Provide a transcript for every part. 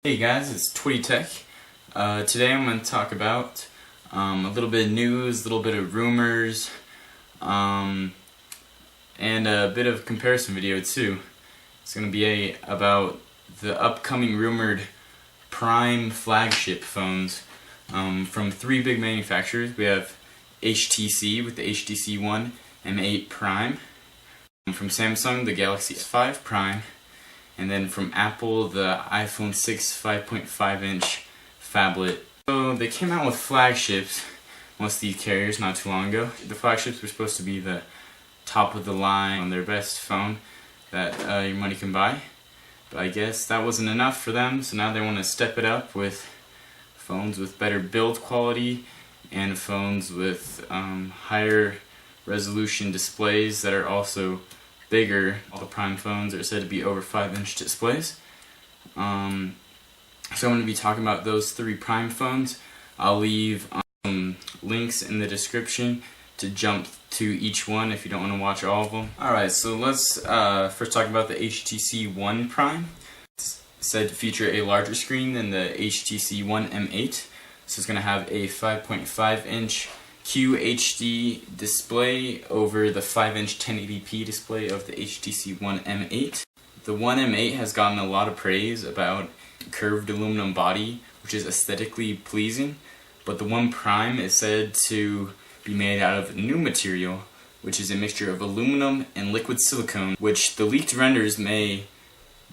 Hey guys, it's Twitty Tech. Today I'm going to talk about a little bit of news, a little bit of rumors, and a bit of comparison video too. It's going to be about the upcoming rumored Prime flagship phones from three big manufacturers. We have HTC with the HTC One M8 Prime, from Samsung the Galaxy S5 Prime, and then from Apple, the iPhone 6 5.5-inch phablet. So they came out with flagships, most of these carriers, not too long ago. The flagships were supposed to be the top of the line on their best phone that your money can buy. But I guess that wasn't enough for them, so now they want to step it up with phones with better build quality and phones with higher resolution displays that are also bigger. All the Prime phones are said to be over 5-inch displays. So I'm going to be talking about those three Prime phones. I'll leave links in the description to jump to each one if you don't want to watch all of them. Alright, so let's first talk about the HTC One Prime. It's said to feature a larger screen than the HTC One M8. So it's going to have a 5.5-inch QHD display over the 5-inch 1080p display of the HTC One M8. The One M8 has gotten a lot of praise about curved aluminum body, which is aesthetically pleasing, but the One Prime is said to be made out of new material, which is a mixture of aluminum and liquid silicone, which the leaked renders may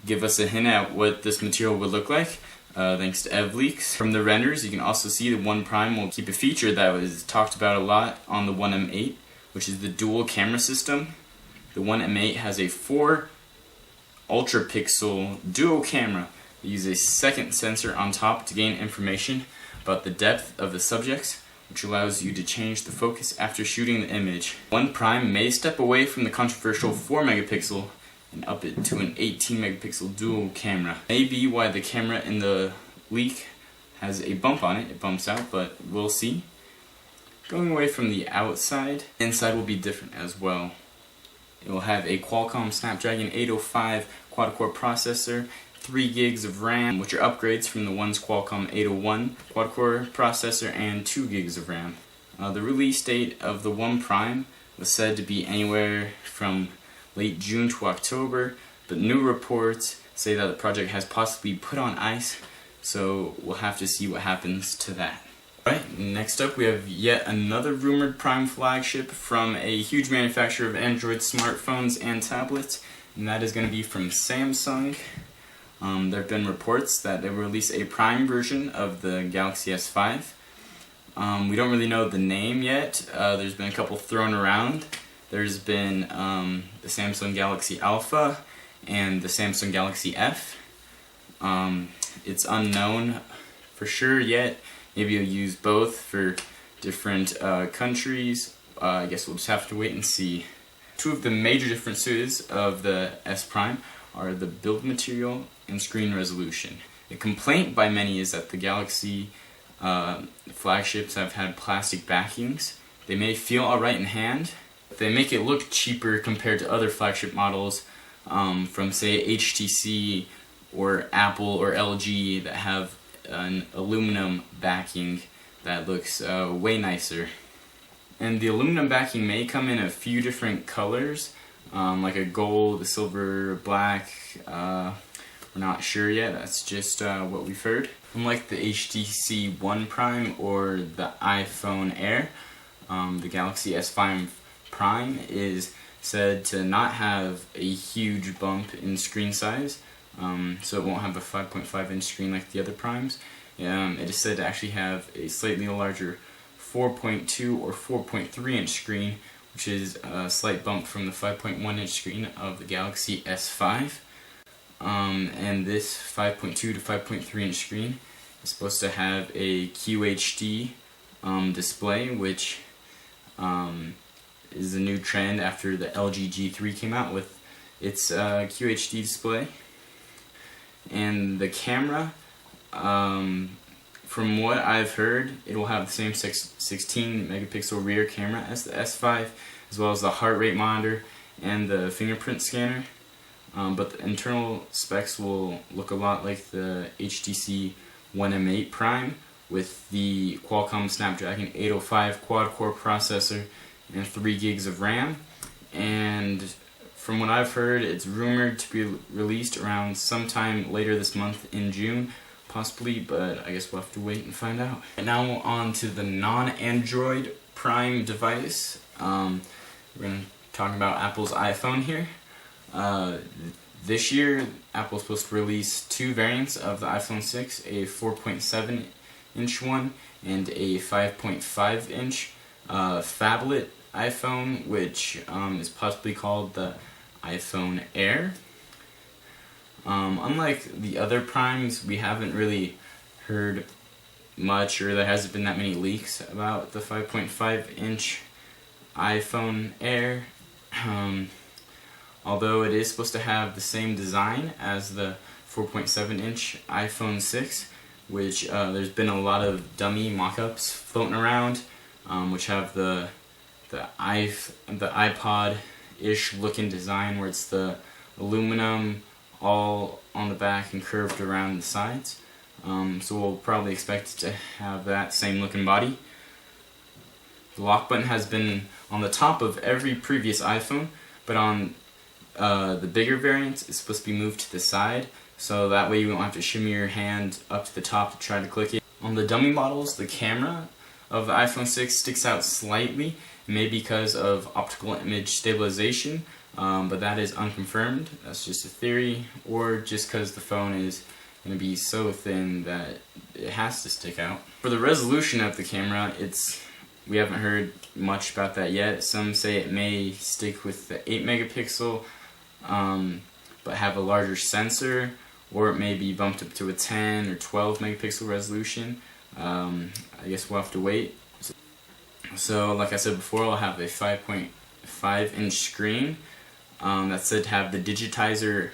give us a hint at what this material would look like. Thanks to EvLeaks. From the renders, you can also see the One Prime will keep a feature that was talked about a lot on the One M8, which is the dual camera system. The One M8 has a 4 ultra pixel dual camera. They use a second sensor on top to gain information about the depth of the subjects, which allows you to change the focus after shooting the image. One Prime may step away from the controversial 4 megapixel and up it to an 18 megapixel dual camera. Maybe why the camera in the leak has a bump on it. It bumps out, but we'll see. Going away from the outside, inside will be different as well. It will have a Qualcomm Snapdragon 805 quad-core processor, 3 gigs of RAM, which are upgrades from the One's Qualcomm 801 quad-core processor, and 2 gigs of RAM. The release date of the One Prime was said to be anywhere from late June to October, but new reports say that the project has possibly put on ice, so we'll have to see what happens to that. Alright, next up we have yet another rumored Prime flagship from a huge manufacturer of Android smartphones and tablets, and that is going to be from Samsung. There have been reports that they will release a Prime version of the Galaxy S5. We don't really know the name yet. There's been a couple thrown around. There's been the Samsung Galaxy Alpha and the Samsung Galaxy F. It's unknown for sure yet. Maybe you'll use both for different countries. I guess we'll just have to wait and see. Two of the major differences of the S Prime are the build material and screen resolution. The complaint by many is that the Galaxy flagships have had plastic backings. They may feel alright in hand. They make it look cheaper compared to other flagship models from, say, HTC or Apple or LG that have an aluminum backing that looks way nicer. And the aluminum backing may come in a few different colors, like a gold, a silver, black. We're not sure yet. That's just what we've heard. Unlike the HTC One Prime or the iPhone Air, the Galaxy S5 Prime is said to not have a huge bump in screen size, so it won't have a 5.5-inch screen like the other Primes. It is said to actually have a slightly larger 4.2 or 4.3-inch screen, which is a slight bump from the 5.1-inch screen of the Galaxy S5. And this 5.2 to 5.3-inch screen is supposed to have a QHD display, which is a new trend after the LG G3 came out with its QHD display. And the camera, from what I've heard, it will have the same 16 megapixel rear camera as the S5, as well as the heart rate monitor and the fingerprint scanner. but the internal specs will look a lot like the HTC One M8 Prime with the Qualcomm Snapdragon 805 quad-core processor and 3 gigs of RAM. And from what I've heard, it's rumored to be released around sometime later this month in June, possibly, but I guess we'll have to wait and find out. And now on to the non-Android Prime device. We're going to talk about Apple's iPhone here. This year, Apple's supposed to release 2 variants of the iPhone 6, a 4.7-inch one and a 5.5-inch phablet iPhone, which is possibly called the iPhone Air. Unlike the other Primes, we haven't really heard much, or there hasn't been that many leaks about the 5.5-inch iPhone Air. Although it is supposed to have the same design as the 4.7-inch iPhone 6, which there's been a lot of dummy mock-ups floating around, which have the iPod-ish looking design, where it's the aluminum all on the back and curved around the sides. So we'll probably expect to have that same looking body. The lock button has been on the top of every previous iPhone, but on the bigger variants, it's supposed to be moved to the side, so that way you won't have to shimmy your hand up to the top to try to click it. On the dummy models, the camera of the iPhone 6 sticks out slightly, maybe because of optical image stabilization, but that is unconfirmed. That's just a theory, or just because the phone is going to be so thin that it has to stick out. For the resolution of the camera, we haven't heard much about that yet. Some say it may stick with the 8 megapixel, but have a larger sensor, or it may be bumped up to a 10 or 12 megapixel resolution. I guess we'll have to wait. So like I said before, I'll have a 5.5-inch screen that's said to have the digitizer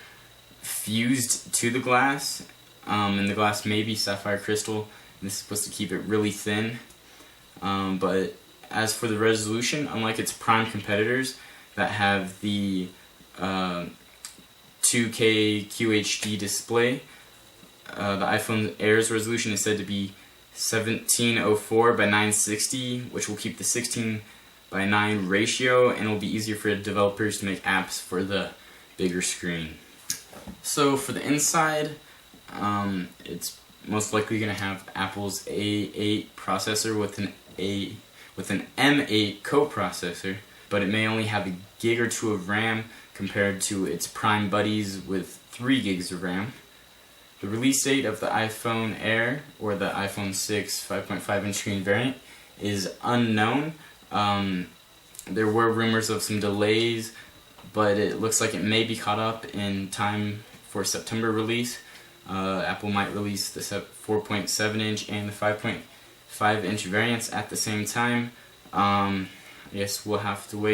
fused to the glass, and the glass may be sapphire crystal. This is supposed to keep it really thin. But as for the resolution, unlike its prime competitors that have the 2K QHD display, the iPhone Air's resolution is said to be 1704 by 960, which will keep the 16:9 ratio, and it will be easier for developers to make apps for the bigger screen. So for the inside, it's most likely going to have Apple's A8 processor with an M8 coprocessor, but it may only have a gig or 2 of RAM compared to its prime buddies with 3 gigs of RAM. The release date of the iPhone Air, or the iPhone 6 5.5-inch screen variant, is unknown. There were rumors of some delays, but it looks like it may be caught up in time for September release. Apple might release the 4.7-inch and the 5.5-inch variants at the same time. I guess we'll have to wait.